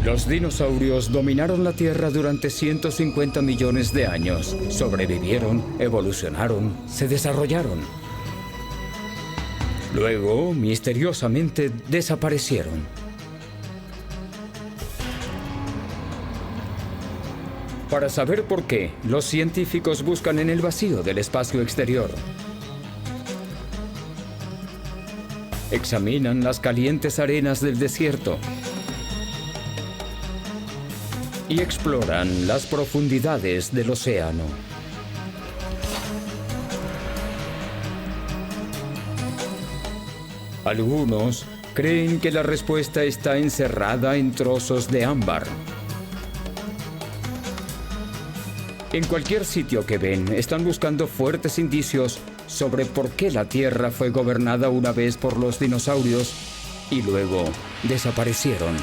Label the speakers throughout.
Speaker 1: Los dinosaurios dominaron la Tierra durante 150 millones de años. Sobrevivieron, evolucionaron, se desarrollaron. Luego, misteriosamente, desaparecieron. Para saber por qué, los científicos buscan en el vacío del espacio exterior. Examinan las calientes arenas del desierto y exploran las profundidades del océano. Algunos creen que la respuesta está encerrada en trozos de ámbar. En cualquier sitio que ven, están buscando fuertes indicios sobre por qué la Tierra fue gobernada una vez por los dinosaurios y luego desaparecieron.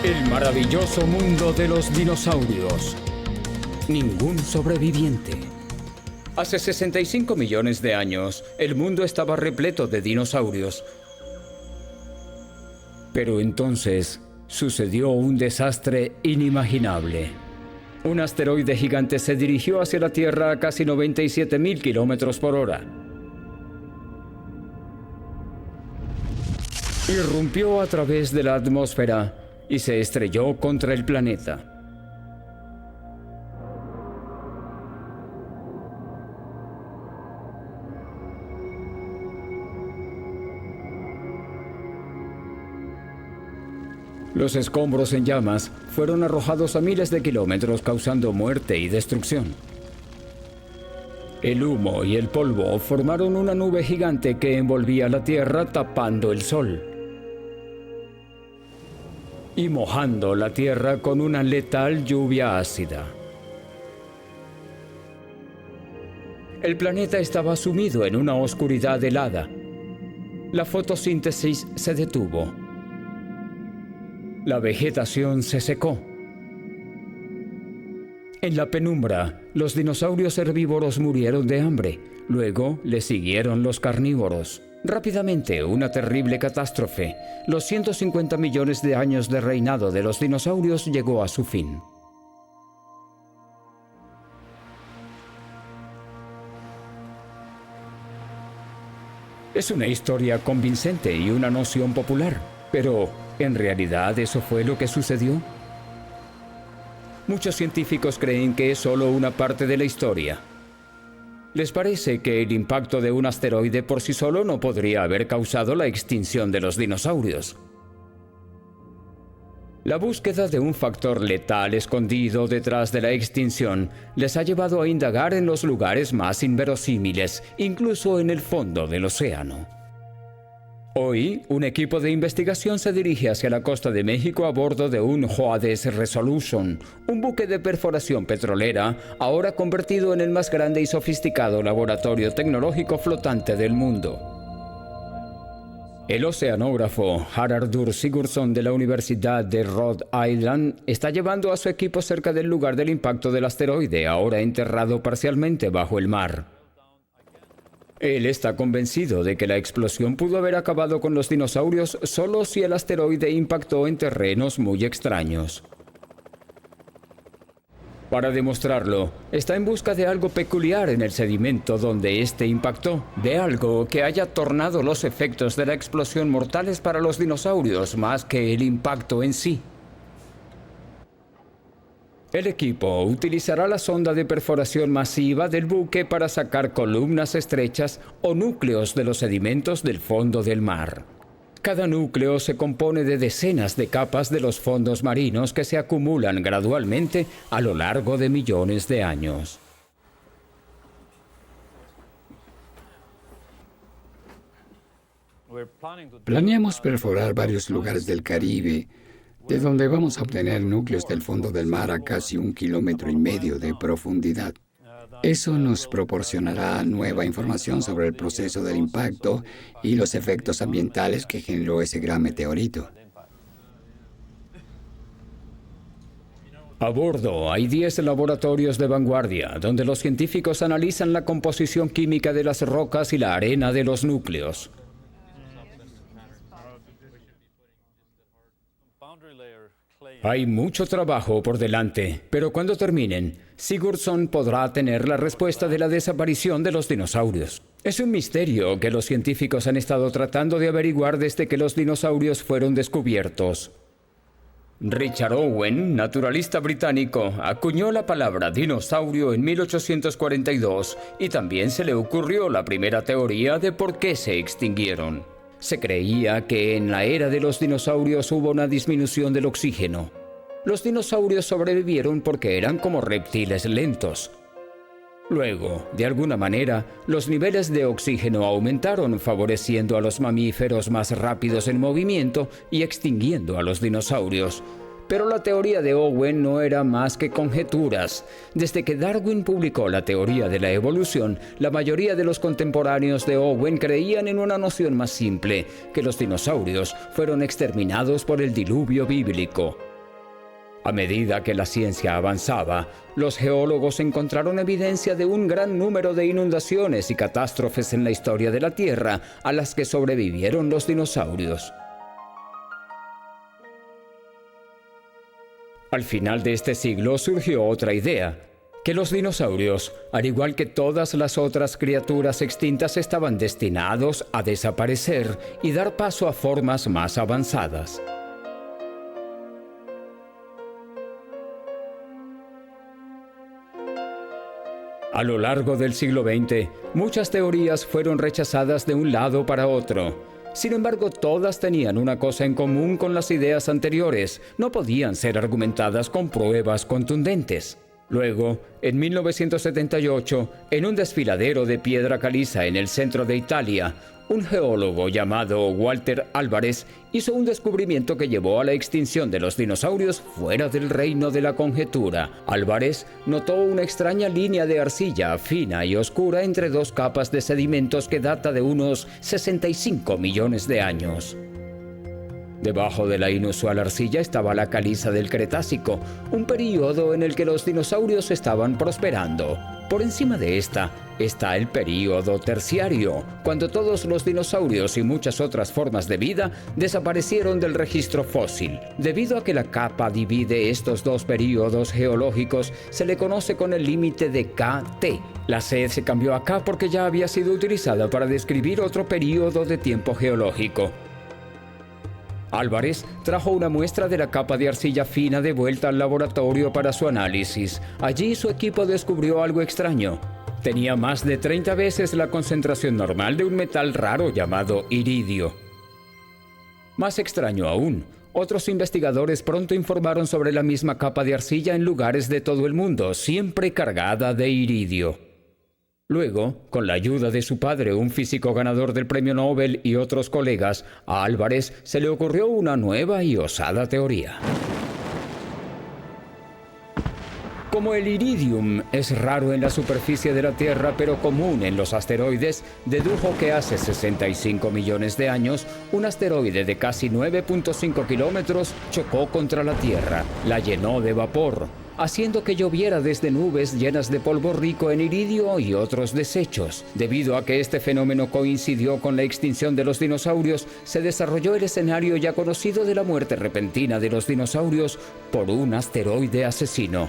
Speaker 1: El maravilloso mundo de los dinosaurios. Ningún sobreviviente. Hace 65 millones de años, el mundo estaba repleto de dinosaurios. Pero entonces sucedió un desastre inimaginable. Un asteroide gigante se dirigió hacia la Tierra a casi 97.000 kilómetros por hora. Irrumpió a través de la atmósfera y se estrelló contra el planeta. Los escombros en llamas fueron arrojados a miles de kilómetros, causando muerte y destrucción. El humo y el polvo formaron una nube gigante que envolvía la Tierra, tapando el sol y mojando la Tierra con una letal lluvia ácida. El planeta estaba sumido en una oscuridad helada. La fotosíntesis se detuvo. La vegetación se secó. En la penumbra, los dinosaurios herbívoros murieron de hambre. Luego le siguieron los carnívoros. Rápidamente, una terrible catástrofe. Los 150 millones de años de reinado de los dinosaurios llegó a su fin. Es una historia convincente y una noción popular, pero ¿en realidad eso fue lo que sucedió? Muchos científicos creen que es solo una parte de la historia. Les parece que el impacto de un asteroide por sí solo no podría haber causado la extinción de los dinosaurios. La búsqueda de un factor letal escondido detrás de la extinción les ha llevado a indagar en los lugares más inverosímiles, incluso en el fondo del océano. Hoy, un equipo de investigación se dirige hacia la costa de México a bordo de un JOADES Resolution, un buque de perforación petrolera, ahora convertido en el más grande y sofisticado laboratorio tecnológico flotante del mundo. El oceanógrafo Haraldur Sigurdsson de la Universidad de Rhode Island está llevando a su equipo cerca del lugar del impacto del asteroide, ahora enterrado parcialmente bajo el mar. Él está convencido de que la explosión pudo haber acabado con los dinosaurios solo si el asteroide impactó en terrenos muy extraños. Para demostrarlo, está en busca de algo peculiar en el sedimento donde éste impactó, de algo que haya tornado los efectos de la explosión mortales para los dinosaurios más que el impacto en sí. El equipo utilizará la sonda de perforación masiva del buque para sacar columnas estrechas o núcleos de los sedimentos del fondo del mar. Cada núcleo se compone de decenas de capas de los fondos marinos que se acumulan gradualmente a lo largo de millones de años.
Speaker 2: Planeamos perforar varios lugares del Caribe, de donde vamos a obtener núcleos del fondo del mar a casi 1,5 kilómetros de profundidad. Eso nos proporcionará nueva información sobre el proceso del impacto y los efectos ambientales que generó ese gran meteorito.
Speaker 1: A bordo hay 10 laboratorios de vanguardia, donde los científicos analizan la composición química de las rocas y la arena de los núcleos. Hay mucho trabajo por delante, pero cuando terminen, Sigurdsson podrá tener la respuesta de la desaparición de los dinosaurios. Es un misterio que los científicos han estado tratando de averiguar desde que los dinosaurios fueron descubiertos. Richard Owen, naturalista británico, acuñó la palabra dinosaurio en 1842 y también se le ocurrió la primera teoría de por qué se extinguieron. Se creía que en la era de los dinosaurios hubo una disminución del oxígeno. Los dinosaurios sobrevivieron porque eran como reptiles lentos. Luego, de alguna manera, los niveles de oxígeno aumentaron, favoreciendo a los mamíferos más rápidos en movimiento y extinguiendo a los dinosaurios. Pero la teoría de Owen no era más que conjeturas. Desde que Darwin publicó la teoría de la evolución, la mayoría de los contemporáneos de Owen creían en una noción más simple, que los dinosaurios fueron exterminados por el diluvio bíblico. A medida que la ciencia avanzaba, los geólogos encontraron evidencia de un gran número de inundaciones y catástrofes en la historia de la Tierra a las que sobrevivieron los dinosaurios. Al final de este siglo surgió otra idea, que los dinosaurios, al igual que todas las otras criaturas extintas, estaban destinados a desaparecer y dar paso a formas más avanzadas. A lo largo del siglo XX, muchas teorías fueron rechazadas de un lado para otro. Sin embargo, todas tenían una cosa en común con las ideas anteriores: no podían ser argumentadas con pruebas contundentes. Luego, en 1978, en un desfiladero de piedra caliza en el centro de Italia, un geólogo llamado Walter Álvarez hizo un descubrimiento que llevó a la extinción de los dinosaurios fuera del reino de la conjetura. Álvarez notó una extraña línea de arcilla fina y oscura entre dos capas de sedimentos que data de unos 65 millones de años. Debajo de la inusual arcilla estaba la caliza del Cretácico, un período en el que los dinosaurios estaban prosperando. Por encima de esta está el período terciario, cuando todos los dinosaurios y muchas otras formas de vida desaparecieron del registro fósil. Debido a que la capa divide estos dos períodos geológicos, se le conoce con el límite de KT. La C se cambió a K porque ya había sido utilizada para describir otro período de tiempo geológico. Álvarez trajo una muestra de la capa de arcilla fina de vuelta al laboratorio para su análisis. Allí su equipo descubrió algo extraño. Tenía más de 30 veces la concentración normal de un metal raro llamado iridio. Más extraño aún, otros investigadores pronto informaron sobre la misma capa de arcilla en lugares de todo el mundo, siempre cargada de iridio. Luego, con la ayuda de su padre, un físico ganador del premio Nobel, y otros colegas, a Álvarez se le ocurrió una nueva y osada teoría. Como el iridium es raro en la superficie de la Tierra pero común en los asteroides, dedujo que hace 65 millones de años, un asteroide de casi 9.5 kilómetros chocó contra la Tierra, la llenó de vapor, haciendo que lloviera desde nubes llenas de polvo rico en iridio y otros desechos. Debido a que este fenómeno coincidió con la extinción de los dinosaurios, se desarrolló el escenario ya conocido de la muerte repentina de los dinosaurios por un asteroide asesino.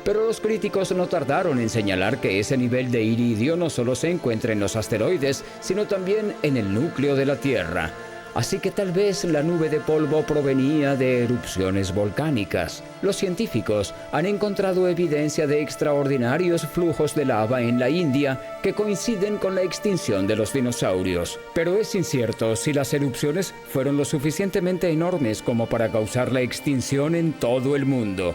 Speaker 1: Pero los críticos no tardaron en señalar que ese nivel de iridio no solo se encuentra en los asteroides, sino también en el núcleo de la Tierra. Así que tal vez la nube de polvo provenía de erupciones volcánicas. Los científicos han encontrado evidencia de extraordinarios flujos de lava en la India que coinciden con la extinción de los dinosaurios. Pero es incierto si las erupciones fueron lo suficientemente enormes como para causar la extinción en todo el mundo.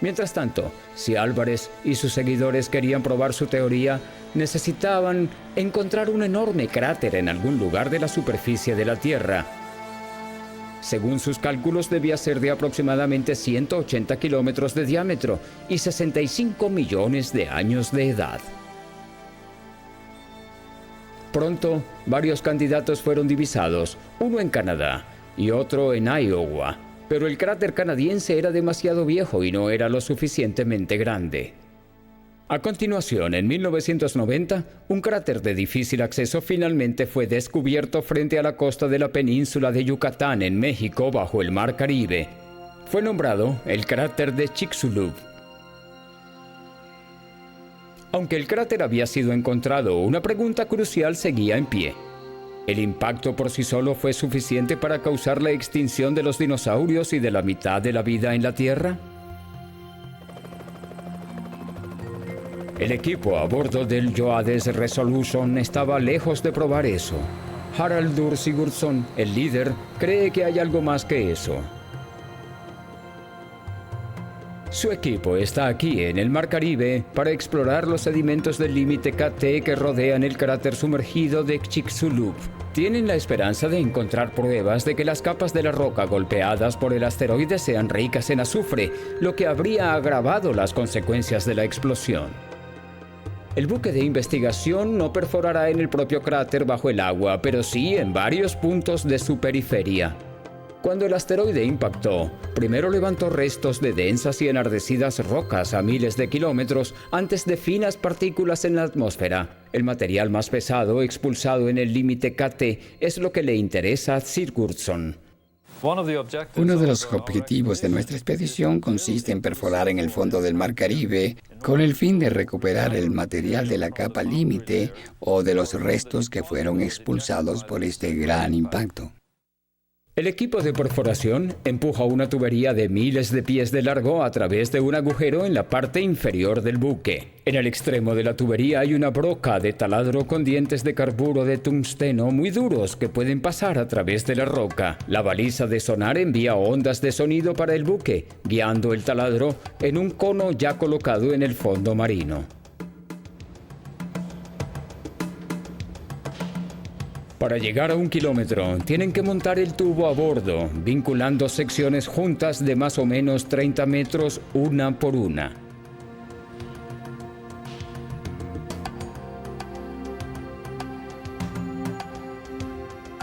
Speaker 1: Mientras tanto, si Álvarez y sus seguidores querían probar su teoría, necesitaban encontrar un enorme cráter en algún lugar de la superficie de la Tierra. Según sus cálculos, debía ser de aproximadamente 180 kilómetros de diámetro y 65 millones de años de edad. Pronto, varios candidatos fueron divisados, uno en Canadá y otro en Iowa, pero el cráter canadiense era demasiado viejo y no era lo suficientemente grande. A continuación, en 1990, un cráter de difícil acceso finalmente fue descubierto frente a la costa de la península de Yucatán, en México, bajo el Mar Caribe. Fue nombrado el cráter de Chicxulub. Aunque el cráter había sido encontrado, una pregunta crucial seguía en pie. ¿El impacto por sí solo fue suficiente para causar la extinción de los dinosaurios y de la mitad de la vida en la Tierra? El equipo a bordo del JOADES Resolution estaba lejos de probar eso. Haraldur Sigurdsson, el líder, cree que hay algo más que eso. Su equipo está aquí en el Mar Caribe para explorar los sedimentos del límite KT que rodean el cráter sumergido de Chicxulub. Tienen la esperanza de encontrar pruebas de que las capas de la roca golpeadas por el asteroide sean ricas en azufre, lo que habría agravado las consecuencias de la explosión. El buque de investigación no perforará en el propio cráter bajo el agua, pero sí en varios puntos de su periferia. Cuando el asteroide impactó, primero levantó restos de densas y enardecidas rocas a miles de kilómetros antes de finas partículas en la atmósfera. El material más pesado expulsado en el límite KT es lo que le interesa a Sigurdsson.
Speaker 2: Uno de los objetivos de nuestra expedición consiste en perforar en el fondo del Mar Caribe con el fin de recuperar el material de la capa límite o de los restos que fueron expulsados por este gran impacto.
Speaker 1: El equipo de perforación empuja una tubería de miles de pies de largo a través de un agujero en la parte inferior del buque. En el extremo de la tubería hay una broca de taladro con dientes de carburo de tungsteno muy duros que pueden pasar a través de la roca. La baliza de sonar envía ondas de sonido para el buque, guiando el taladro en un cono ya colocado en el fondo marino. Para llegar a 1 kilómetro, tienen que montar el tubo a bordo, vinculando secciones juntas de más o menos 30 metros una por una.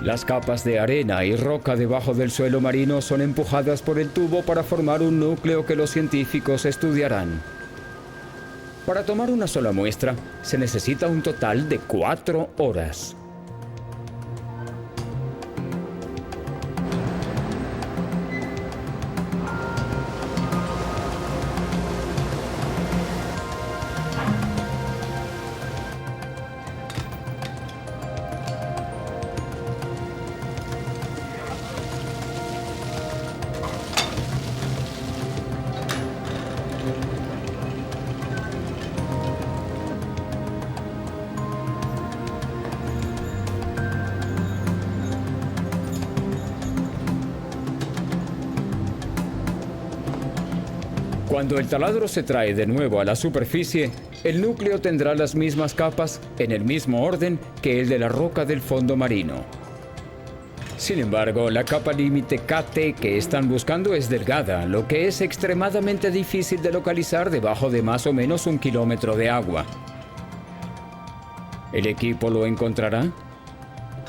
Speaker 1: Las capas de arena y roca debajo del suelo marino son empujadas por el tubo para formar un núcleo que los científicos estudiarán. Para tomar una sola muestra, se necesita un total de 4 horas. Cuando el taladro se trae de nuevo a la superficie, el núcleo tendrá las mismas capas en el mismo orden que el de la roca del fondo marino. Sin embargo, la capa límite KT que están buscando es delgada, lo que es extremadamente difícil de localizar debajo de más o menos 1 kilómetro de agua. ¿El equipo lo encontrará?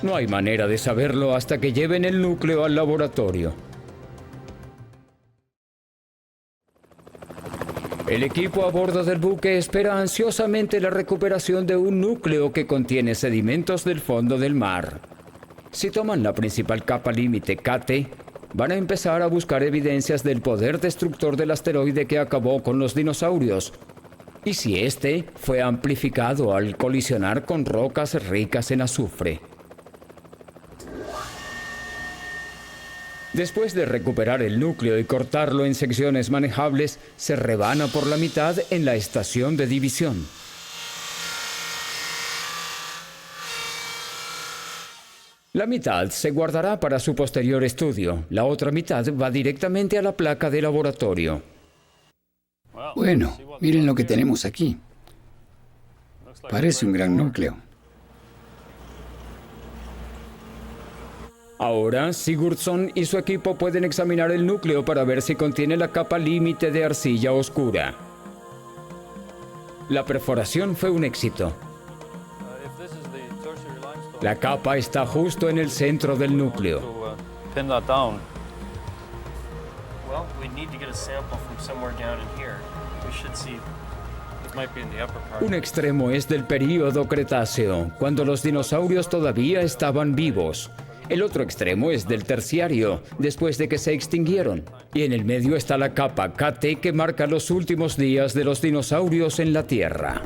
Speaker 1: No hay manera de saberlo hasta que lleven el núcleo al laboratorio. El equipo a bordo del buque espera ansiosamente la recuperación de un núcleo que contiene sedimentos del fondo del mar. Si toman la principal capa límite KT, van a empezar a buscar evidencias del poder destructor del asteroide que acabó con los dinosaurios, y si este fue amplificado al colisionar con rocas ricas en azufre. Después de recuperar el núcleo y cortarlo en secciones manejables, se rebana por la mitad en la estación de división. La mitad se guardará para su posterior estudio. La otra mitad va directamente a la placa de laboratorio.
Speaker 2: Bueno, miren lo que tenemos aquí. Parece un gran núcleo.
Speaker 1: Ahora, Sigurdsson y su equipo pueden examinar el núcleo para ver si contiene la capa límite de arcilla oscura. La perforación fue un éxito. La capa está justo en el centro del núcleo. Un extremo es del período Cretáceo, cuando los dinosaurios todavía estaban vivos. El otro extremo es del Terciario, después de que se extinguieron. Y en el medio está la capa KT que marca los últimos días de los dinosaurios en la Tierra.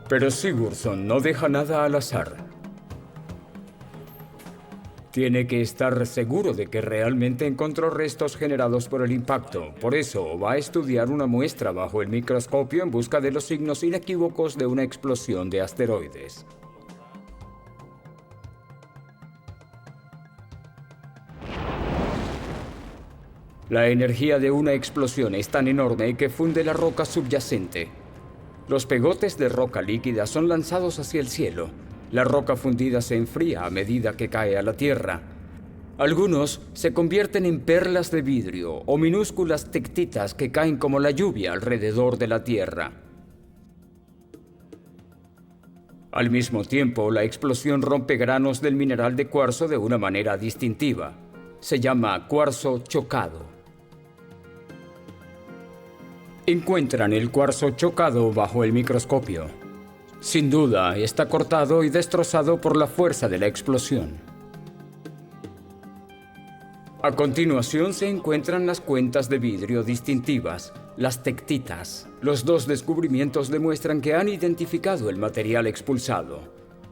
Speaker 1: Pero Sigurdsson no deja nada al azar. Tiene que estar seguro de que realmente encontró restos generados por el impacto. Por eso va a estudiar una muestra bajo el microscopio en busca de los signos inequívocos de una explosión de asteroides. La energía de una explosión es tan enorme que funde la roca subyacente. Los pegotes de roca líquida son lanzados hacia el cielo. La roca fundida se enfría a medida que cae a la tierra. Algunos se convierten en perlas de vidrio o minúsculas tectitas que caen como la lluvia alrededor de la tierra. Al mismo tiempo, la explosión rompe granos del mineral de cuarzo de una manera distintiva. Se llama cuarzo chocado. Encuentran el cuarzo chocado bajo el microscopio. Sin duda, está cortado y destrozado por la fuerza de la explosión. A continuación se encuentran las cuentas de vidrio distintivas, las tectitas. Los dos descubrimientos demuestran que han identificado el material expulsado.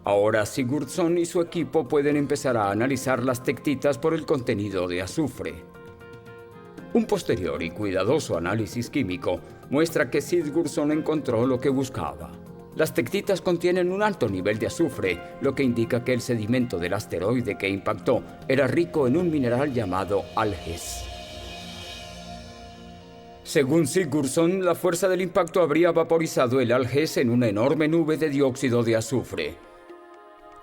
Speaker 1: Ahora Sigurdsson y su equipo pueden empezar a analizar las tectitas por el contenido de azufre. Un posterior y cuidadoso análisis químico muestra que Sigurdsson encontró lo que buscaba. Las tectitas contienen un alto nivel de azufre, lo que indica que el sedimento del asteroide que impactó era rico en un mineral llamado alges. Según Sigurdsson, la fuerza del impacto habría vaporizado el alges en una enorme nube de dióxido de azufre.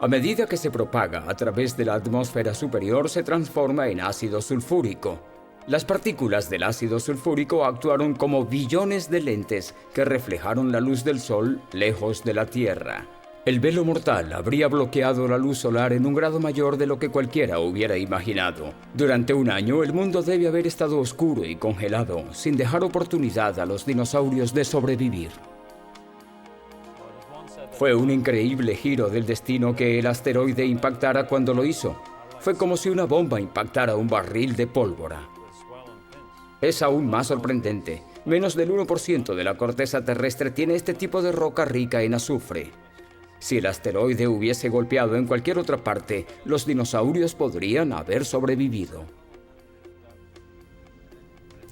Speaker 1: A medida que se propaga a través de la atmósfera superior, se transforma en ácido sulfúrico. Las partículas del ácido sulfúrico actuaron como billones de lentes que reflejaron la luz del Sol lejos de la Tierra. El velo mortal habría bloqueado la luz solar en un grado mayor de lo que cualquiera hubiera imaginado. Durante un año, el mundo debe haber estado oscuro y congelado, sin dejar oportunidad a los dinosaurios de sobrevivir. Fue un increíble giro del destino que el asteroide impactara cuando lo hizo. Fue como si una bomba impactara un barril de pólvora. Es aún más sorprendente. Menos del 1% de la corteza terrestre tiene este tipo de roca rica en azufre. Si el asteroide hubiese golpeado en cualquier otra parte, los dinosaurios podrían haber sobrevivido.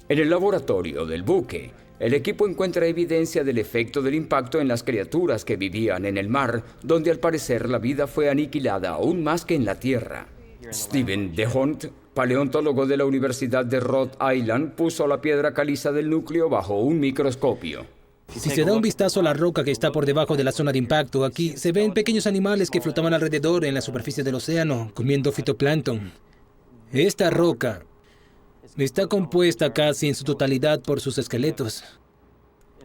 Speaker 1: En el laboratorio del buque, el equipo encuentra evidencia del efecto del impacto en las criaturas que vivían en el mar, donde al parecer la vida fue aniquilada aún más que en la Tierra. Stephen DeHont, paleontólogo de la Universidad de Rhode Island, puso la piedra caliza del núcleo bajo un microscopio.
Speaker 3: Si se da un vistazo a la roca que está por debajo de la zona de impacto, aquí se ven pequeños animales que flotaban alrededor en la superficie del océano, comiendo fitoplancton. Esta roca está compuesta casi en su totalidad por sus esqueletos.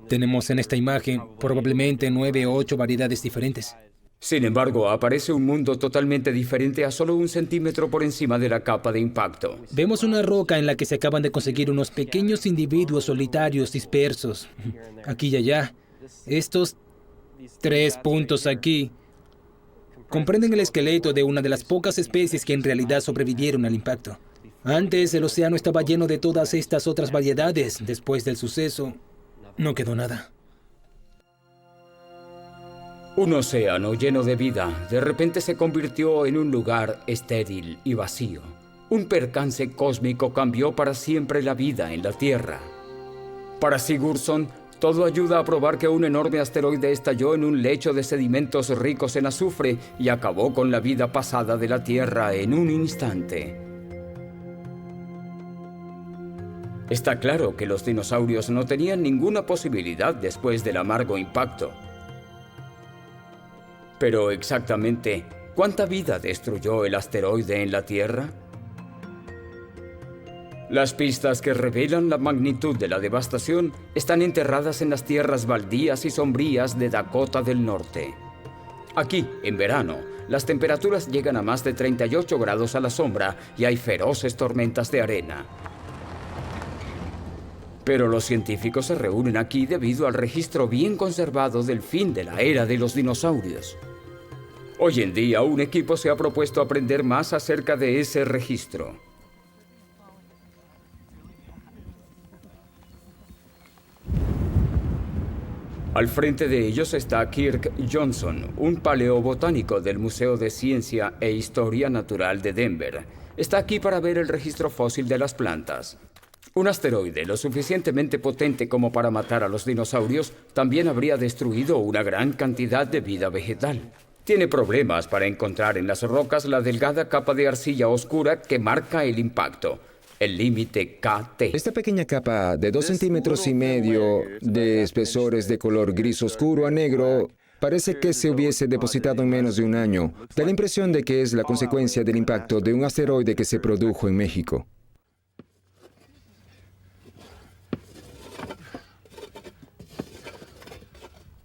Speaker 3: Tenemos en esta imagen probablemente 9 o 8 variedades diferentes.
Speaker 1: Sin embargo, aparece un mundo totalmente diferente a solo 1 centímetro por encima de la capa de impacto.
Speaker 3: Vemos una roca en la que se acaban de conseguir unos pequeños individuos solitarios dispersos, aquí y allá. Estos 3 puntos aquí comprenden el esqueleto de una de las pocas especies que en realidad sobrevivieron al impacto. Antes, el océano estaba lleno de todas estas otras variedades. Después del suceso, no quedó nada.
Speaker 1: Un océano lleno de vida de repente se convirtió en un lugar estéril y vacío. Un percance cósmico cambió para siempre la vida en la Tierra. Para Sigurdsson, todo ayuda a probar que un enorme asteroide estalló en un lecho de sedimentos ricos en azufre y acabó con la vida pasada de la Tierra en un instante. Está claro que los dinosaurios no tenían ninguna posibilidad después del amargo impacto. Pero exactamente, ¿Cuánta vida destruyó el asteroide en la Tierra? Las pistas que revelan la magnitud de la devastación están enterradas en las tierras baldías y sombrías de Dakota del Norte. Aquí, en verano, las temperaturas llegan a más de 38 grados a la sombra y hay feroces tormentas de arena. Pero los científicos se reúnen aquí debido al registro bien conservado del fin de la era de los dinosaurios. Hoy en día, un equipo se ha propuesto aprender más acerca de ese registro. Al frente de ellos está Kirk Johnson, un paleobotánico del Museo de Ciencia e Historia Natural de Denver. Está aquí para ver el registro fósil de las plantas. Un asteroide lo suficientemente potente como para matar a los dinosaurios también habría destruido una gran cantidad de vida vegetal. Tiene problemas para encontrar en las rocas la delgada capa de arcilla oscura que marca el impacto, el límite KT.
Speaker 4: Esta pequeña capa de 2,5 centímetros de espesores de color gris oscuro a negro parece que se hubiese depositado en menos de un año. Da la impresión de que es la consecuencia del impacto de un asteroide que se produjo en México.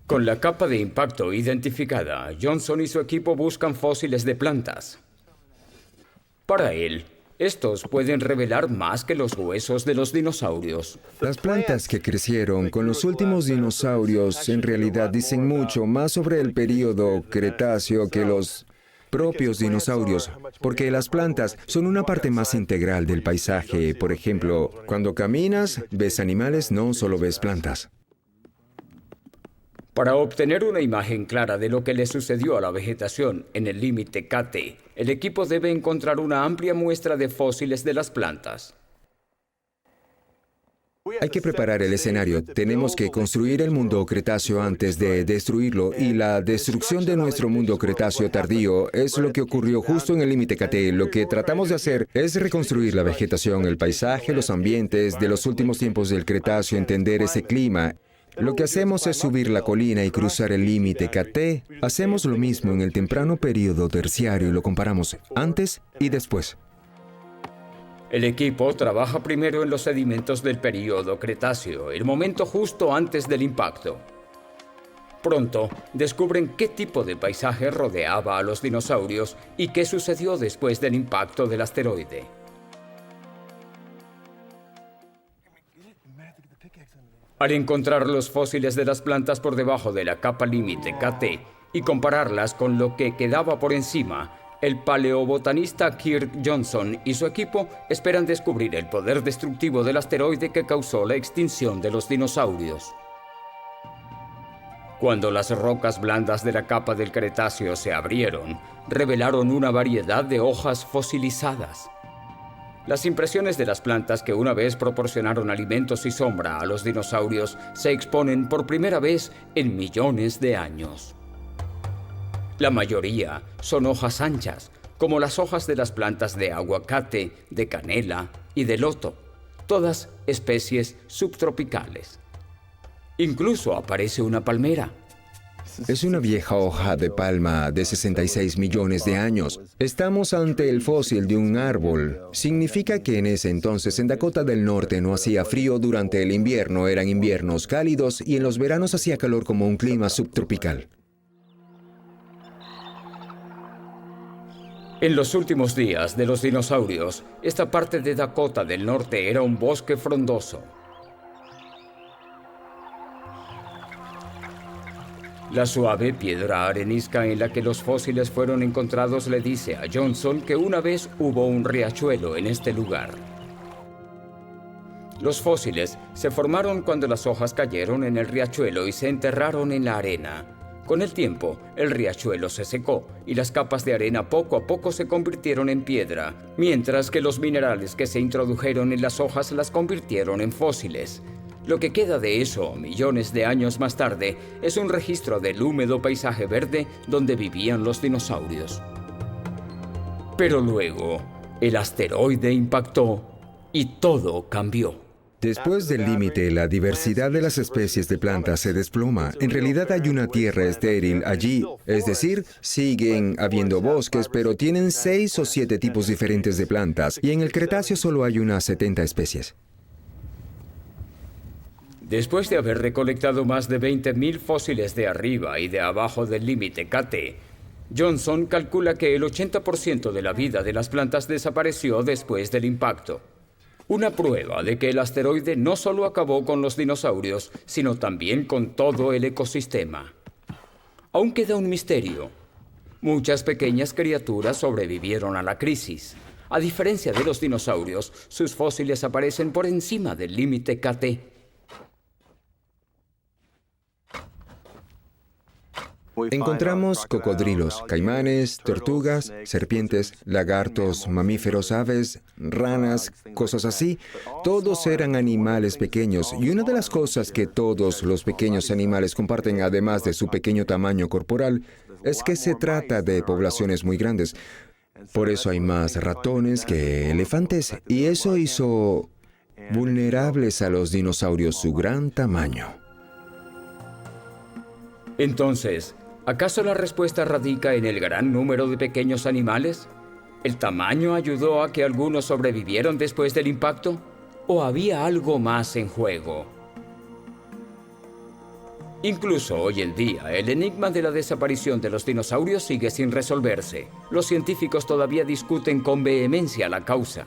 Speaker 1: Con la capa de impacto identificada, Johnson y su equipo buscan fósiles de plantas. Para él, estos pueden revelar más que los huesos de los dinosaurios.
Speaker 4: Las plantas que crecieron con los últimos dinosaurios en realidad dicen mucho más sobre el período Cretáceo que los propios dinosaurios, porque las plantas son una parte más integral del paisaje. Por ejemplo, cuando caminas, ves animales, no solo ves plantas.
Speaker 1: Para obtener una imagen clara de lo que le sucedió a la vegetación en el límite KT, el equipo debe encontrar una amplia muestra de fósiles de las plantas.
Speaker 4: Hay que preparar el escenario. Tenemos que construir el mundo Cretáceo antes de destruirlo, y la destrucción de nuestro mundo Cretáceo tardío es lo que ocurrió justo en el límite KT. Lo que tratamos de hacer es reconstruir la vegetación, el paisaje, los ambientes de los últimos tiempos del Cretáceo, entender ese clima. Lo que hacemos es subir la colina y cruzar el límite KT. Hacemos lo mismo en el temprano período terciario y lo comparamos antes y después.
Speaker 1: El equipo trabaja primero en los sedimentos del período Cretáceo, el momento justo antes del impacto. Pronto descubren qué tipo de paisaje rodeaba a los dinosaurios y qué sucedió después del impacto del asteroide. Al encontrar los fósiles de las plantas por debajo de la capa límite KT y compararlas con lo que quedaba por encima, el paleobotanista Kirk Johnson y su equipo esperan descubrir el poder destructivo del asteroide que causó la extinción de los dinosaurios. Cuando las rocas blandas de la capa del Cretáceo se abrieron, revelaron una variedad de hojas fosilizadas. Las impresiones de las plantas que una vez proporcionaron alimentos y sombra a los dinosaurios se exponen por primera vez en millones de años. La mayoría son hojas anchas, como las hojas de las plantas de aguacate, de canela y de loto, todas especies subtropicales. Incluso aparece una palmera.
Speaker 4: Es una vieja hoja de palma de 66 millones de años. Estamos ante el fósil de un árbol. Significa que en ese entonces en Dakota del Norte no hacía frío durante el invierno, eran inviernos cálidos y en los veranos hacía calor como un clima subtropical.
Speaker 1: En los últimos días de los dinosaurios, esta parte de Dakota del Norte era un bosque frondoso. La suave piedra arenisca en la que los fósiles fueron encontrados le dice a Johnson que una vez hubo un riachuelo en este lugar. Los fósiles se formaron cuando las hojas cayeron en el riachuelo y se enterraron en la arena. Con el tiempo, el riachuelo se secó y las capas de arena poco a poco se convirtieron en piedra, mientras que los minerales que se introdujeron en las hojas las convirtieron en fósiles. Lo que queda de eso, millones de años más tarde, es un registro del húmedo paisaje verde donde vivían los dinosaurios. Pero luego, el asteroide impactó y todo cambió.
Speaker 4: Después del límite, la diversidad de las especies de plantas se desploma. En realidad hay una tierra estéril allí, es decir, siguen habiendo bosques, pero tienen 6 o 7 tipos diferentes de plantas, y en el Cretáceo solo hay unas 70 especies.
Speaker 1: Después de haber recolectado más de 20.000 fósiles de arriba y de abajo del límite KT, Johnson calcula que el 80% de la vida de las plantas desapareció después del impacto. Una prueba de que el asteroide no solo acabó con los dinosaurios, sino también con todo el ecosistema. Aún queda un misterio. Muchas pequeñas criaturas sobrevivieron a la crisis. A diferencia de los dinosaurios, sus fósiles aparecen por encima del límite KT.
Speaker 4: Encontramos cocodrilos, caimanes, tortugas, serpientes, lagartos, mamíferos, aves, ranas, cosas así. Todos eran animales pequeños, y una de las cosas que todos los pequeños animales comparten, además de su pequeño tamaño corporal, es que se trata de poblaciones muy grandes. Por eso hay más ratones que elefantes, y eso hizo vulnerables a los dinosaurios su gran tamaño.
Speaker 1: Entonces, ¿acaso la respuesta radica en el gran número de pequeños animales? ¿El tamaño ayudó a que algunos sobrevivieron después del impacto? ¿O había algo más en juego? Incluso hoy en día, el enigma de la desaparición de los dinosaurios sigue sin resolverse. Los científicos todavía discuten con vehemencia la causa.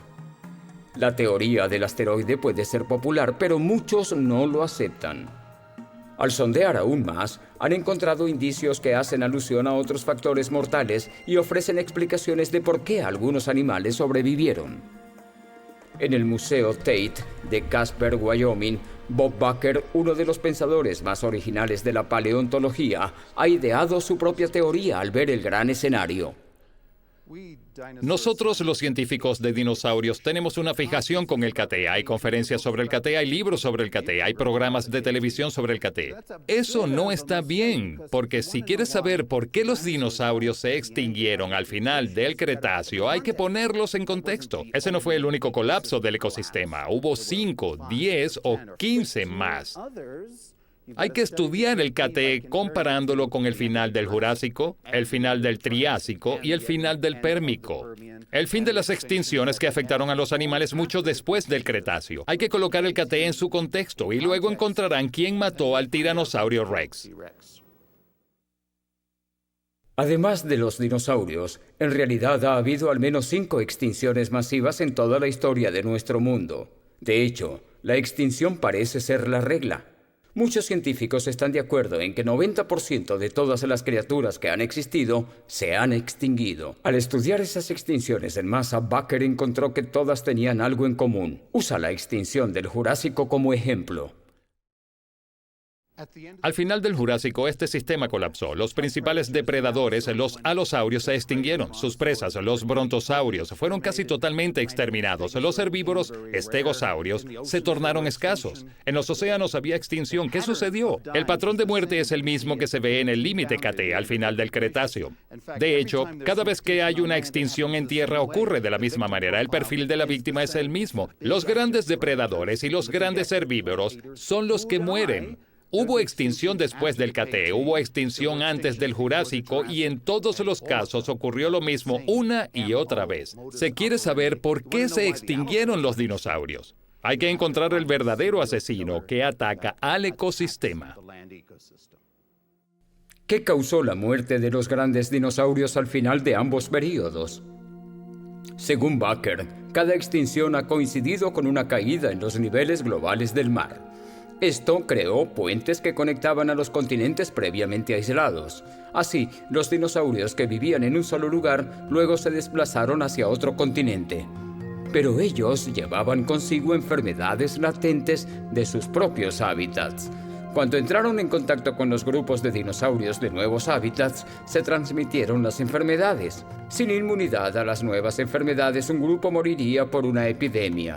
Speaker 1: La teoría del asteroide puede ser popular, pero muchos no lo aceptan. Al sondear aún más, han encontrado indicios que hacen alusión a otros factores mortales y ofrecen explicaciones de por qué algunos animales sobrevivieron. En el Museo Tate de Casper, Wyoming, Bob Baker, uno de los pensadores más originales de la paleontología, ha ideado su propia teoría al ver el gran escenario.
Speaker 5: Nosotros, los científicos de dinosaurios, tenemos una fijación con el KT. Hay conferencias sobre el KT, hay libros sobre el KT, hay programas de televisión sobre el KT. Eso no está bien, porque si quieres saber por qué los dinosaurios se extinguieron al final del Cretáceo, hay que ponerlos en contexto. Ese no fue el único colapso del ecosistema. Hubo 5, 10 o 15 más. Hay que estudiar el KT comparándolo con el final del Jurásico, el final del Triásico y el final del Pérmico. El fin de las extinciones que afectaron a los animales mucho después del Cretáceo. Hay que colocar el KT en su contexto y luego encontrarán quién mató al tiranosaurio Rex.
Speaker 1: Además de los dinosaurios, en realidad ha habido al menos 5 extinciones masivas en toda la historia de nuestro mundo. De hecho, la extinción parece ser la regla. Muchos científicos están de acuerdo en que 90% de todas las criaturas que han existido se han extinguido. Al estudiar esas extinciones en masa, Baker encontró que todas tenían algo en común. Usa la extinción del Jurásico como ejemplo.
Speaker 5: Al final del Jurásico, este sistema colapsó. Los principales depredadores, los alosaurios, se extinguieron. Sus presas, los brontosaurios, fueron casi totalmente exterminados. Los herbívoros, estegosaurios, se tornaron escasos. En los océanos había extinción. ¿Qué sucedió? El patrón de muerte es el mismo que se ve en el límite KT al final del Cretáceo. De hecho, cada vez que hay una extinción en tierra ocurre de la misma manera. El perfil de la víctima es el mismo. Los grandes depredadores y los grandes herbívoros son los que mueren. Hubo extinción después del KT, hubo extinción antes del Jurásico y en todos los casos ocurrió lo mismo una y otra vez. Se quiere saber por qué se extinguieron los dinosaurios. Hay que encontrar el verdadero asesino que ataca al ecosistema.
Speaker 1: ¿Qué causó la muerte de los grandes dinosaurios al final de ambos períodos? Según Baker, cada extinción ha coincidido con una caída en los niveles globales del mar. Esto creó puentes que conectaban a los continentes previamente aislados. Así, los dinosaurios que vivían en un solo lugar luego se desplazaron hacia otro continente. Pero ellos llevaban consigo enfermedades latentes de sus propios hábitats. Cuando entraron en contacto con los grupos de dinosaurios de nuevos hábitats, se transmitieron las enfermedades. Sin inmunidad a las nuevas enfermedades, un grupo moriría por una epidemia.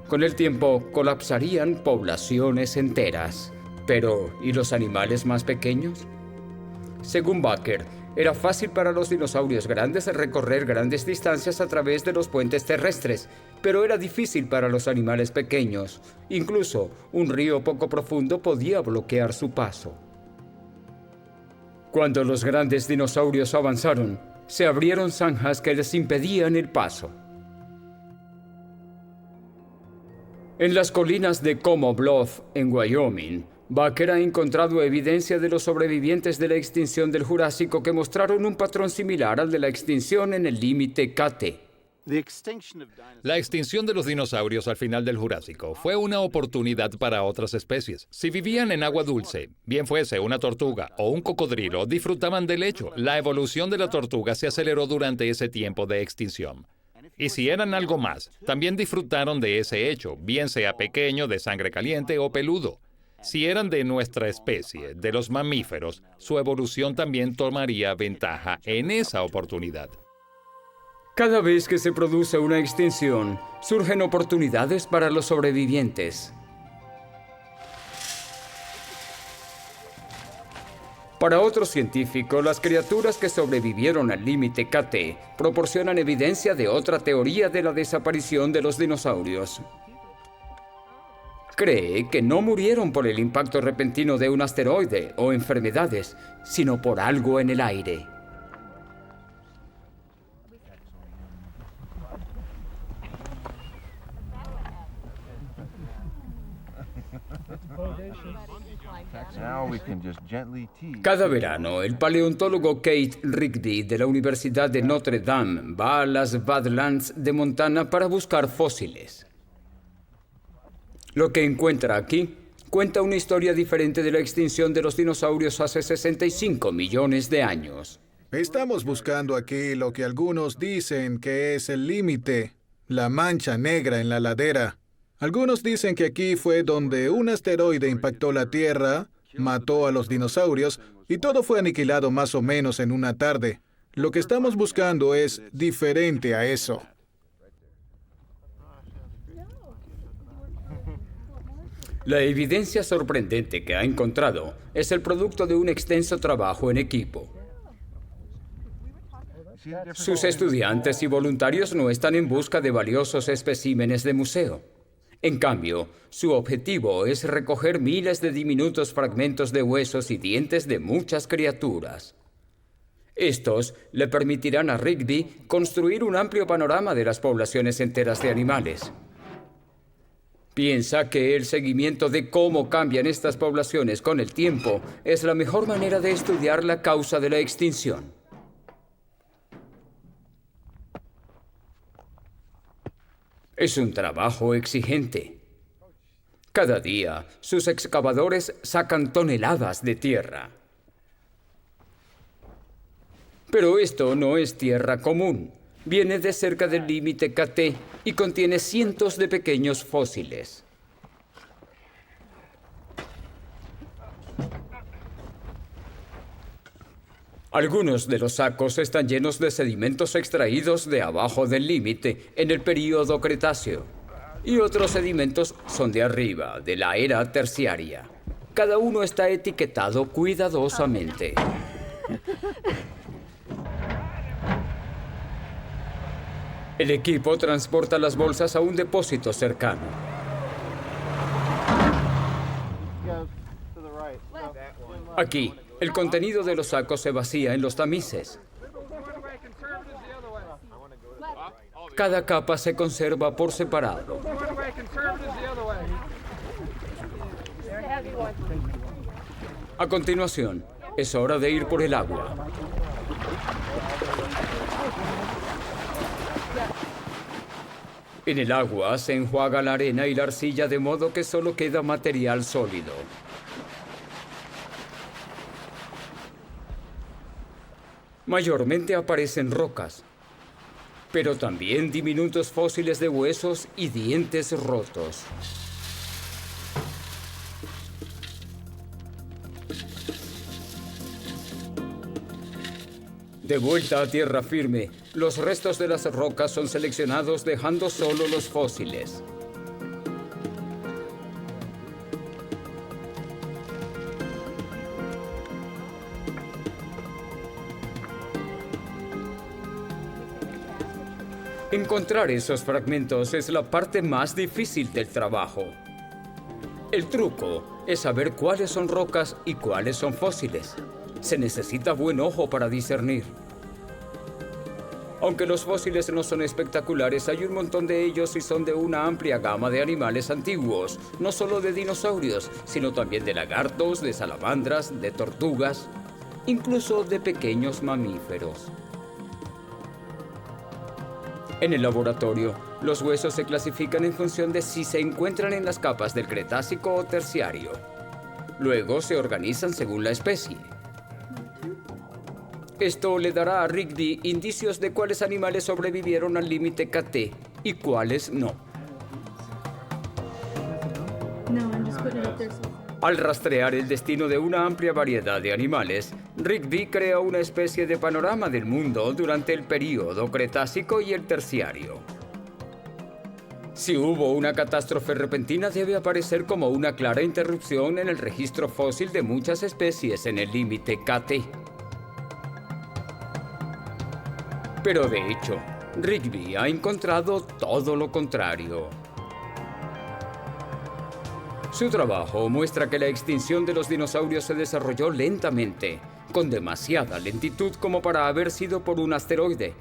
Speaker 1: Con el tiempo, colapsarían poblaciones enteras. Pero, ¿y los animales más pequeños? Según Baker, Era fácil para los dinosaurios grandes recorrer grandes distancias a través de los puentes terrestres, pero era difícil para los animales pequeños. Incluso un río poco profundo podía bloquear su paso. Cuando los grandes dinosaurios avanzaron, se abrieron zanjas que les impedían el paso. En las colinas de Como Bluff, en Wyoming, Baker ha encontrado evidencia de los sobrevivientes de la extinción del Jurásico que mostraron un patrón similar al de la extinción en el límite KT.
Speaker 5: La extinción de los dinosaurios al final del Jurásico fue una oportunidad para otras especies. Si vivían en agua dulce, bien fuese una tortuga o un cocodrilo, disfrutaban del lecho. La evolución de la tortuga se aceleró durante ese tiempo de extinción. Y si eran algo más, también disfrutaron de ese hecho, bien sea pequeño, de sangre caliente o peludo. Si eran de nuestra especie, de los mamíferos, su evolución también tomaría ventaja en esa oportunidad.
Speaker 1: Cada vez que se produce una extinción, surgen oportunidades para los sobrevivientes. Para otros científicos, las criaturas que sobrevivieron al límite KT proporcionan evidencia de otra teoría de la desaparición de los dinosaurios. Cree que no murieron por el impacto repentino de un asteroide o enfermedades, sino por algo en el aire. Cada verano, el paleontólogo Kate Rigby de la Universidad de Notre Dame va a las Badlands de Montana para buscar fósiles. Lo que encuentra aquí cuenta una historia diferente de la extinción de los dinosaurios hace 65 millones de años.
Speaker 6: Estamos buscando aquí lo que algunos dicen que es el límite, la mancha negra en la ladera. Algunos dicen que aquí fue donde un asteroide impactó la Tierra, mató a los dinosaurios y todo fue aniquilado más o menos en una tarde. Lo que estamos buscando es diferente a eso.
Speaker 1: La evidencia sorprendente que ha encontrado es el producto de un extenso trabajo en equipo. Sus estudiantes y voluntarios no están en busca de valiosos especímenes de museo. En cambio, su objetivo es recoger miles de diminutos fragmentos de huesos y dientes de muchas criaturas. Estos le permitirán a Rigby construir un amplio panorama de las poblaciones enteras de animales. Piensa que el seguimiento de cómo cambian estas poblaciones con el tiempo es la mejor manera de estudiar la causa de la extinción. Es un trabajo exigente. Cada día, sus excavadores sacan toneladas de tierra. Pero esto no es tierra común. Viene de cerca del límite KT y contiene cientos de pequeños fósiles. Algunos de los sacos están llenos de sedimentos extraídos de abajo del límite en el período Cretáceo. Y otros sedimentos son de arriba, de la era terciaria. Cada uno está etiquetado cuidadosamente. El equipo transporta las bolsas a un depósito cercano. Aquí, el contenido de los sacos se vacía en los tamices. Cada capa se conserva por separado. A continuación, es hora de ir por el agua. En el agua se enjuaga la arena y la arcilla de modo que solo queda material sólido. Mayormente aparecen rocas, pero también diminutos fósiles de huesos y dientes rotos. De vuelta a tierra firme, los restos de las rocas son seleccionados dejando solo los fósiles. Encontrar esos fragmentos es la parte más difícil del trabajo. El truco es saber cuáles son rocas y cuáles son fósiles. Se necesita buen ojo para discernir. Aunque los fósiles no son espectaculares, hay un montón de ellos y son de una amplia gama de animales antiguos, no solo de dinosaurios, sino también de lagartos, de salamandras, de tortugas, incluso de pequeños mamíferos. En el laboratorio, los huesos se clasifican en función de si se encuentran en las capas del Cretácico o Terciario. Luego se organizan según la especie. Esto le dará a Rigby indicios de cuáles animales sobrevivieron al límite KT y cuáles no. Al rastrear el destino de una amplia variedad de animales, Rigby crea una especie de panorama del mundo durante el período Cretácico y el Terciario. Si hubo una catástrofe repentina, debe aparecer como una clara interrupción en el registro fósil de muchas especies en el límite KT. Pero de hecho, Rigby ha encontrado todo lo contrario. Su trabajo muestra que la extinción de los dinosaurios se desarrolló lentamente, con demasiada lentitud como para haber sido por un asteroide.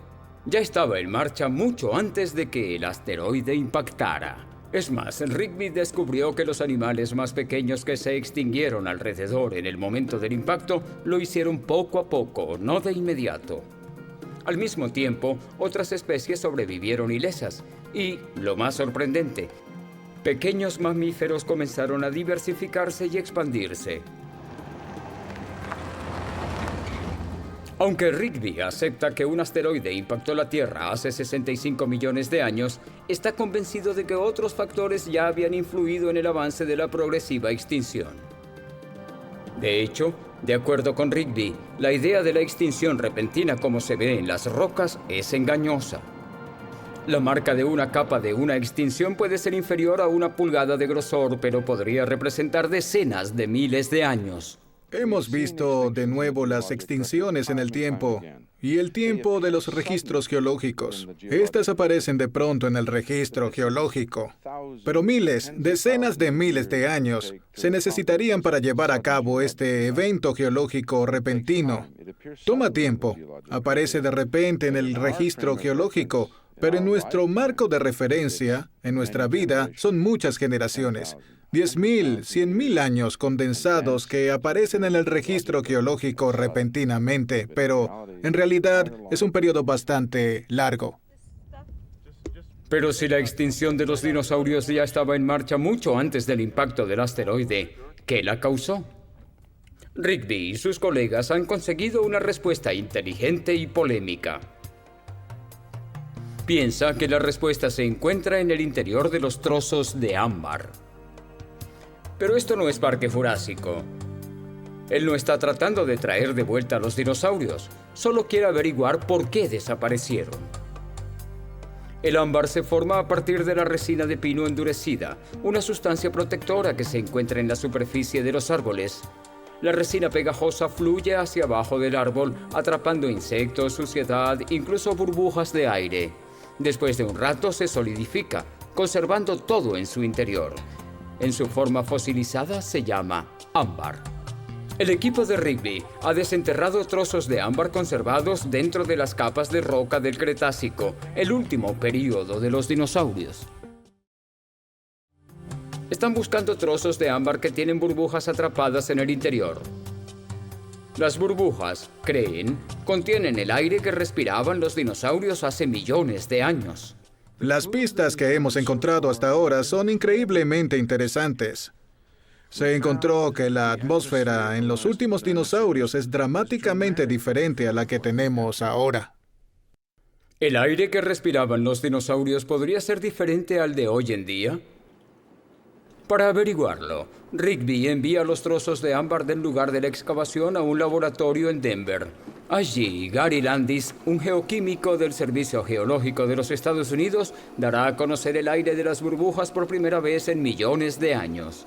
Speaker 1: Ya estaba en marcha mucho antes de que el asteroide impactara. Es más, Rigby descubrió que los animales más pequeños que se extinguieron alrededor en el momento del impacto lo hicieron poco a poco, no de inmediato. Al mismo tiempo, otras especies sobrevivieron ilesas y, lo más sorprendente, pequeños mamíferos comenzaron a diversificarse y expandirse. Aunque Rigby acepta que un asteroide impactó la Tierra hace 65 millones de años, está convencido de que otros factores ya habían influido en el avance de la progresiva extinción. De hecho, de acuerdo con Rigby, la idea de la extinción repentina como se ve en las rocas es engañosa. La marca de una capa de una extinción puede ser inferior a 1 pulgada de grosor, pero podría representar decenas de miles de años.
Speaker 6: Hemos visto de nuevo las extinciones en el tiempo y el tiempo de los registros geológicos. Estas aparecen de pronto en el registro geológico. Pero miles, decenas de miles de años se necesitarían para llevar a cabo este evento geológico repentino. Toma tiempo. Aparece de repente en el registro geológico, pero en nuestro marco de referencia, en nuestra vida, son muchas generaciones. 10.000, 100.000 años condensados que aparecen en el registro geológico repentinamente, pero en realidad es un periodo bastante largo.
Speaker 1: Pero si la extinción de los dinosaurios ya estaba en marcha mucho antes del impacto del asteroide, ¿qué la causó? Rigby y sus colegas han conseguido una respuesta inteligente y polémica. Piensa que la respuesta se encuentra en el interior de los trozos de ámbar. Pero esto no es Parque Jurásico. Él no está tratando de traer de vuelta a los dinosaurios, solo quiere averiguar por qué desaparecieron. El ámbar se forma a partir de la resina de pino endurecida, una sustancia protectora que se encuentra en la superficie de los árboles. La resina pegajosa fluye hacia abajo del árbol, atrapando insectos, suciedad, incluso burbujas de aire. Después de un rato se solidifica, conservando todo en su interior. En su forma fosilizada se llama ámbar. El equipo de Rigby ha desenterrado trozos de ámbar conservados dentro de las capas de roca del Cretácico, el último período de los dinosaurios. Están buscando trozos de ámbar que tienen burbujas atrapadas en el interior. Las burbujas, creen, contienen el aire que respiraban los dinosaurios hace millones de años.
Speaker 6: Las pistas que hemos encontrado hasta ahora son increíblemente interesantes. Se encontró que la atmósfera en los últimos dinosaurios es dramáticamente diferente a la que tenemos ahora.
Speaker 1: ¿El aire que respiraban los dinosaurios podría ser diferente al de hoy en día? Para averiguarlo, Rigby envía los trozos de ámbar del lugar de la excavación a un laboratorio en Denver. Allí, Gary Landis, un geoquímico del Servicio Geológico de los Estados Unidos, dará a conocer el aire de las burbujas por primera vez en millones de años.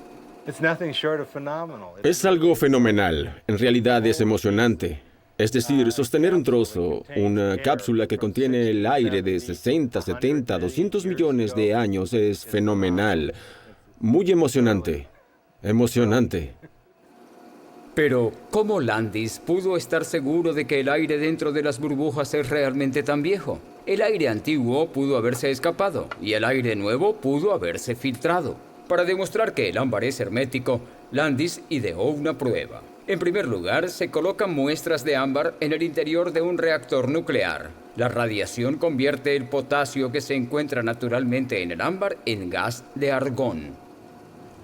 Speaker 7: Es algo fenomenal. En realidad es emocionante. Es decir, sostener un trozo, una cápsula que contiene el aire de 60, 70, 200 millones de años es fenomenal. Muy emocionante. Emocionante.
Speaker 1: Pero, ¿cómo Landis pudo estar seguro de que el aire dentro de las burbujas es realmente tan viejo? El aire antiguo pudo haberse escapado y el aire nuevo pudo haberse filtrado. Para demostrar que el ámbar es hermético, Landis ideó una prueba. En primer lugar, se colocan muestras de ámbar en el interior de un reactor nuclear. La radiación convierte el potasio que se encuentra naturalmente en el ámbar en gas de argón.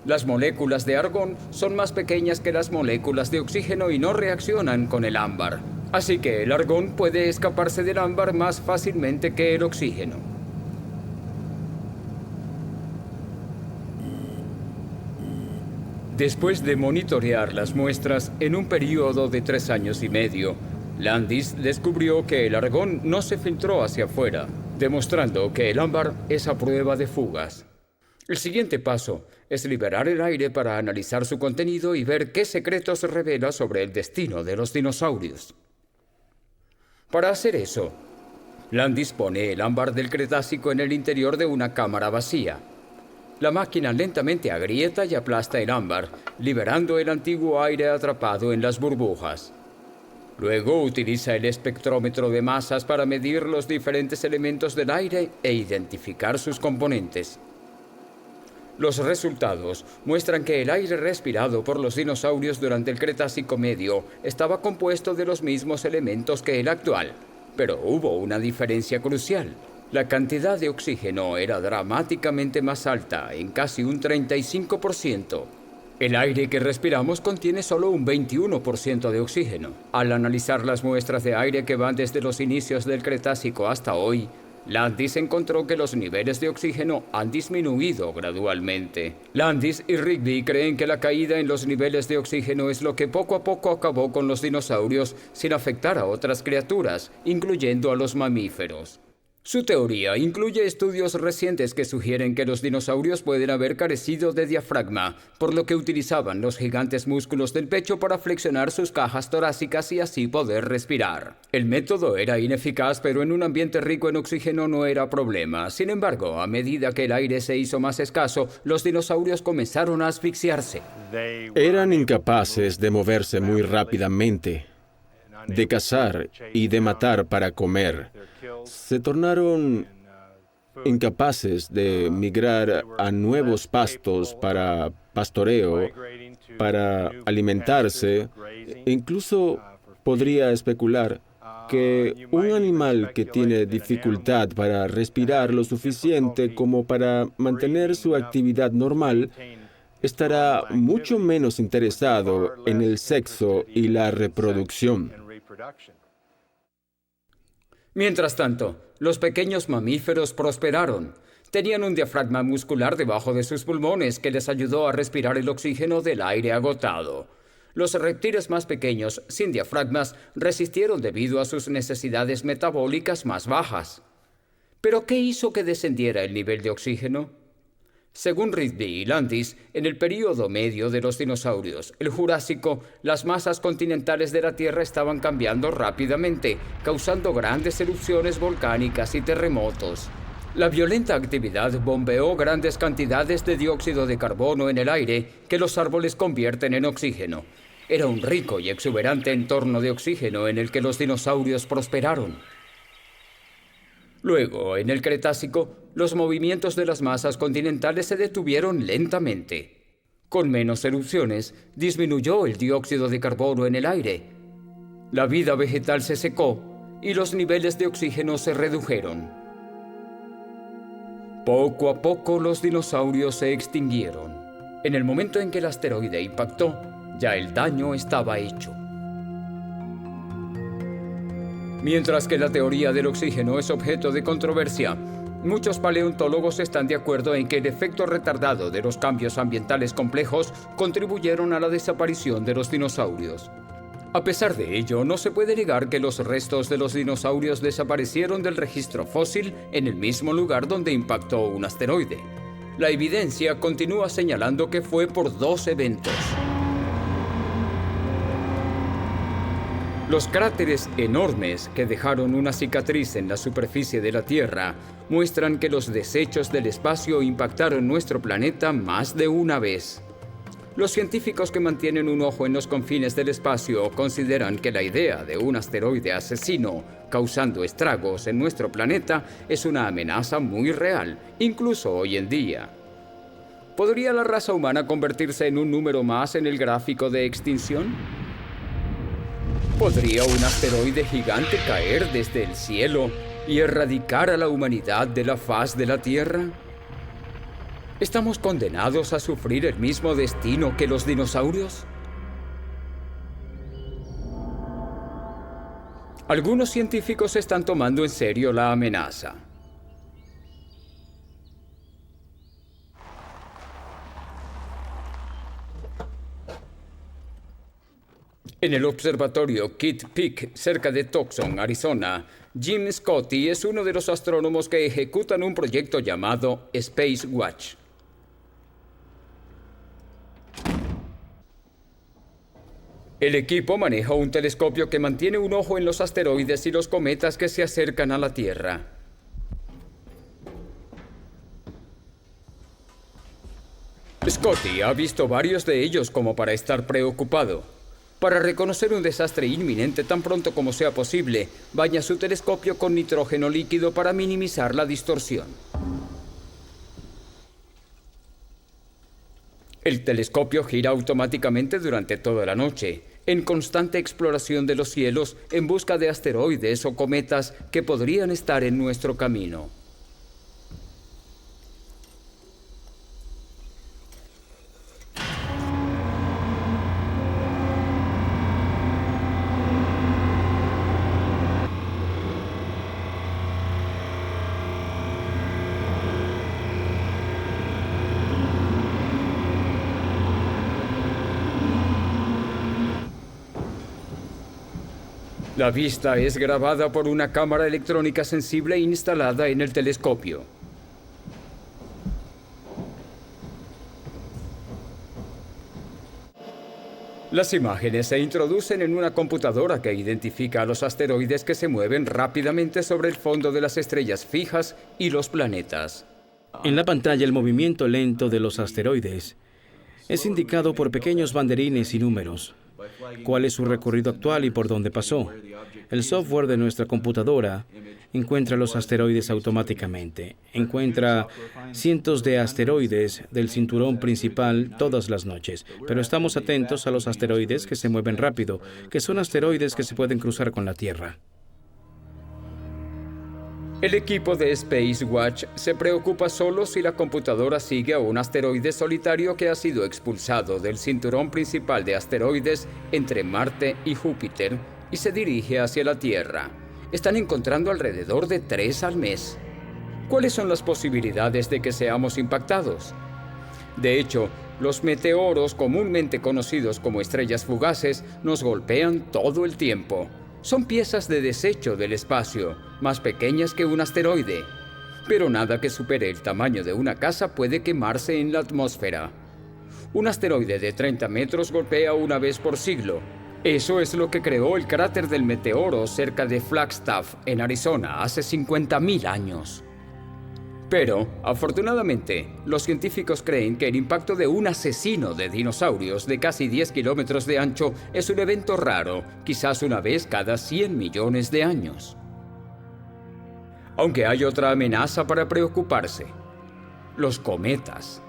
Speaker 1: Las moléculas de argón son más pequeñas que las moléculas de oxígeno y no reaccionan con el ámbar. Así que el argón puede escaparse del ámbar más fácilmente que el oxígeno. Después de monitorear las muestras en un periodo de 3 años y medio, Landis descubrió que el argón no se filtró hacia afuera, demostrando que el ámbar es a prueba de fugas. El siguiente paso es liberar el aire para analizar su contenido y ver qué secretos revela sobre el destino de los dinosaurios. Para hacer eso, Landis pone el ámbar del Cretácico en el interior de una cámara vacía. La máquina lentamente agrieta y aplasta el ámbar, liberando el antiguo aire atrapado en las burbujas. Luego utiliza el espectrómetro de masas para medir los diferentes elementos del aire e identificar sus componentes. Los resultados muestran que el aire respirado por los dinosaurios durante el Cretácico Medio estaba compuesto de los mismos elementos que el actual, pero hubo una diferencia crucial. La cantidad de oxígeno era dramáticamente más alta, en casi un 35%. El aire que respiramos contiene solo un 21% de oxígeno. Al analizar las muestras de aire que van desde los inicios del Cretácico hasta hoy, Landis encontró que los niveles de oxígeno han disminuido gradualmente. Landis y Rigby creen que la caída en los niveles de oxígeno es lo que poco a poco acabó con los dinosaurios sin afectar a otras criaturas, incluyendo a los mamíferos. Su teoría incluye estudios recientes que sugieren que los dinosaurios pueden haber carecido de diafragma, por lo que utilizaban los gigantes músculos del pecho para flexionar sus cajas torácicas y así poder respirar. El método era ineficaz, pero en un ambiente rico en oxígeno no era problema. Sin embargo, a medida que el aire se hizo más escaso, los dinosaurios comenzaron a asfixiarse.
Speaker 7: Eran incapaces de moverse muy rápidamente, de cazar y de matar para comer. Se tornaron incapaces de migrar a nuevos pastos para pastoreo, para alimentarse. Incluso podría especular que un animal que tiene dificultad para respirar lo suficiente como para mantener su actividad normal estará mucho menos interesado en el sexo y la reproducción.
Speaker 1: Mientras tanto, los pequeños mamíferos prosperaron. Tenían un diafragma muscular debajo de sus pulmones que les ayudó a respirar el oxígeno del aire agotado. Los reptiles más pequeños, sin diafragmas, resistieron debido a sus necesidades metabólicas más bajas. ¿Pero qué hizo que descendiera el nivel de oxígeno? Según Rigby y Landis, en el período medio de los dinosaurios, el Jurásico, las masas continentales de la Tierra estaban cambiando rápidamente, causando grandes erupciones volcánicas y terremotos. La violenta actividad bombeó grandes cantidades de dióxido de carbono en el aire que los árboles convierten en oxígeno. Era un rico y exuberante entorno de oxígeno en el que los dinosaurios prosperaron. Luego, en el Cretácico, los movimientos de las masas continentales se detuvieron lentamente. Con menos erupciones, disminuyó el dióxido de carbono en el aire. La vida vegetal se secó y los niveles de oxígeno se redujeron. Poco a poco los dinosaurios se extinguieron. En el momento en que el asteroide impactó, ya el daño estaba hecho. Mientras que la teoría del oxígeno es objeto de controversia, muchos paleontólogos están de acuerdo en que el efecto retardado de los cambios ambientales complejos contribuyeron a la desaparición de los dinosaurios. A pesar de ello, no se puede negar que los restos de los dinosaurios desaparecieron del registro fósil en el mismo lugar donde impactó un asteroide. La evidencia continúa señalando que fue por 2 eventos. Los cráteres enormes que dejaron una cicatriz en la superficie de la Tierra muestran que los desechos del espacio impactaron nuestro planeta más de una vez. Los científicos que mantienen un ojo en los confines del espacio consideran que la idea de un asteroide asesino causando estragos en nuestro planeta es una amenaza muy real, incluso hoy en día. ¿Podría la raza humana convertirse en un número más en el gráfico de extinción? ¿Podría un asteroide gigante caer desde el cielo y erradicar a la humanidad de la faz de la Tierra? ¿Estamos condenados a sufrir el mismo destino que los dinosaurios? Algunos científicos están tomando en serio la amenaza. En el observatorio Kitt Peak, cerca de Tucson, Arizona, Jim Scotty es uno de los astrónomos que ejecutan un proyecto llamado Space Watch. El equipo maneja un telescopio que mantiene un ojo en los asteroides y los cometas que se acercan a la Tierra. Scotty ha visto varios de ellos como para estar preocupado. Para reconocer un desastre inminente tan pronto como sea posible, baña su telescopio con nitrógeno líquido para minimizar la distorsión. El telescopio gira automáticamente durante toda la noche, en constante exploración de los cielos en busca de asteroides o cometas que podrían estar en nuestro camino. La vista es grabada por una cámara electrónica sensible instalada en el telescopio. Las imágenes se introducen en una computadora que identifica a los asteroides que se mueven rápidamente sobre el fondo de las estrellas fijas y los planetas.
Speaker 8: En la pantalla, el movimiento lento de los asteroides es indicado por pequeños banderines y números. ¿Cuál es su recorrido actual y por dónde pasó? El software de nuestra computadora encuentra los asteroides automáticamente. Encuentra cientos de asteroides del cinturón principal todas las noches, pero estamos atentos a los asteroides que se mueven rápido, que son asteroides que se pueden cruzar con la Tierra.
Speaker 1: El equipo de Space Watch se preocupa solo si la computadora sigue a un asteroide solitario que ha sido expulsado del cinturón principal de asteroides entre Marte y Júpiter y se dirige hacia la Tierra. Están encontrando alrededor de 3 al mes. ¿Cuáles son las posibilidades de que seamos impactados? De hecho, los meteoros, comúnmente conocidos como estrellas fugaces, nos golpean todo el tiempo. Son piezas de desecho del espacio, más pequeñas que un asteroide. Pero nada que supere el tamaño de una casa puede quemarse en la atmósfera. Un asteroide de 30 metros golpea una vez por siglo. Eso es lo que creó el cráter del meteoro cerca de Flagstaff, en Arizona, hace 50.000 años. Pero, afortunadamente, los científicos creen que el impacto de un asesino de dinosaurios de casi 10 kilómetros de ancho es un evento raro, quizás una vez cada 100 millones de años. Aunque hay otra amenaza para preocuparse: los cometas.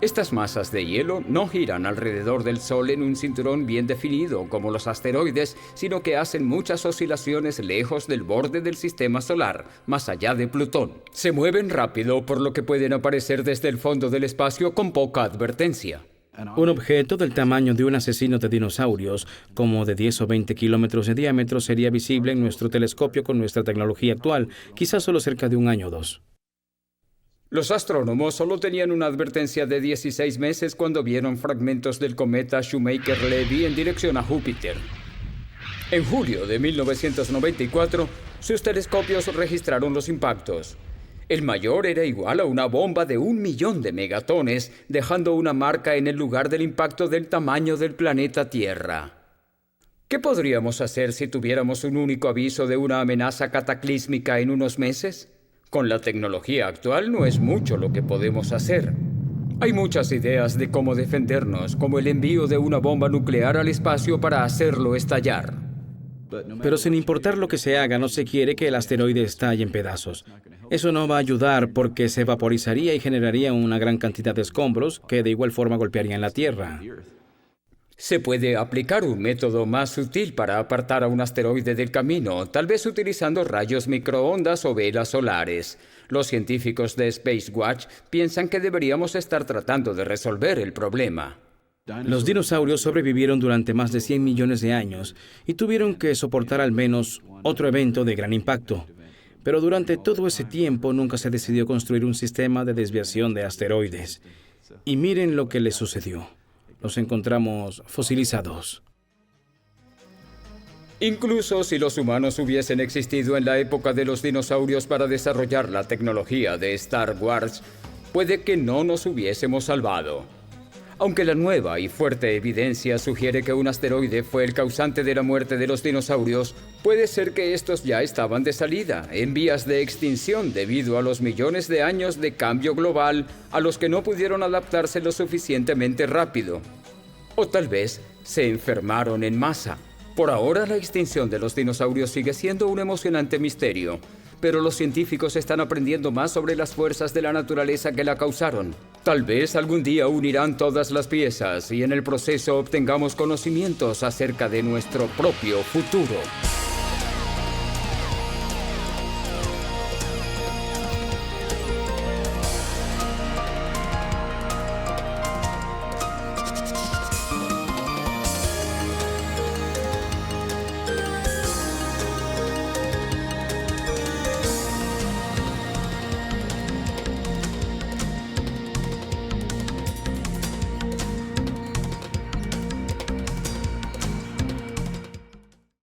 Speaker 1: Estas masas de hielo no giran alrededor del Sol en un cinturón bien definido como los asteroides, sino que hacen muchas oscilaciones lejos del borde del sistema solar, más allá de Plutón. Se mueven rápido, por lo que pueden aparecer desde el fondo del espacio con poca advertencia.
Speaker 8: Un objeto del tamaño de un asesino de dinosaurios, como de 10 o 20 kilómetros de diámetro, sería visible en nuestro telescopio con nuestra tecnología actual, quizás solo cerca de 1 año o 2.
Speaker 1: Los astrónomos solo tenían una advertencia de 16 meses cuando vieron fragmentos del cometa Shoemaker-Levy en dirección a Júpiter. En julio de 1994, sus telescopios registraron los impactos. El mayor era igual a una bomba de 1 millón de megatones, dejando una marca en el lugar del impacto del tamaño del planeta Tierra. ¿Qué ¿Qué podríamos hacer si tuviéramos un único aviso de una amenaza cataclísmica en unos meses? Con la tecnología actual no es mucho lo que podemos hacer. Hay muchas ideas de cómo defendernos, como el envío de una bomba nuclear al espacio para hacerlo estallar.
Speaker 8: Pero sin importar lo que se haga, no se quiere que el asteroide estalle en pedazos. Eso no va a ayudar porque se vaporizaría y generaría una gran cantidad de escombros que de igual forma golpearían la Tierra.
Speaker 1: Se puede aplicar un método más sutil para apartar a un asteroide del camino, tal vez utilizando rayos microondas o velas solares. Los científicos de Space Watch piensan que deberíamos estar tratando de resolver el problema.
Speaker 8: Los dinosaurios sobrevivieron durante más de 100 millones de años y tuvieron que soportar al menos otro evento de gran impacto. Pero durante todo ese tiempo nunca se decidió construir un sistema de desviación de asteroides. Y miren lo que les sucedió. Los encontramos fosilizados.
Speaker 1: Incluso si los humanos hubiesen existido en la época de los dinosaurios para desarrollar la tecnología de Star Wars, puede que no nos hubiésemos salvado. Aunque la nueva y fuerte evidencia sugiere que un asteroide fue el causante de la muerte de los dinosaurios, puede ser que estos ya estaban de salida, en vías de extinción debido a los millones de años de cambio global a los que no pudieron adaptarse lo suficientemente rápido. O tal vez se enfermaron en masa. Por ahora, la extinción de los dinosaurios sigue siendo un emocionante misterio, pero los científicos están aprendiendo más sobre las fuerzas de la naturaleza que la causaron. Tal vez algún día unirán todas las piezas y en el proceso obtengamos conocimientos acerca de nuestro propio futuro.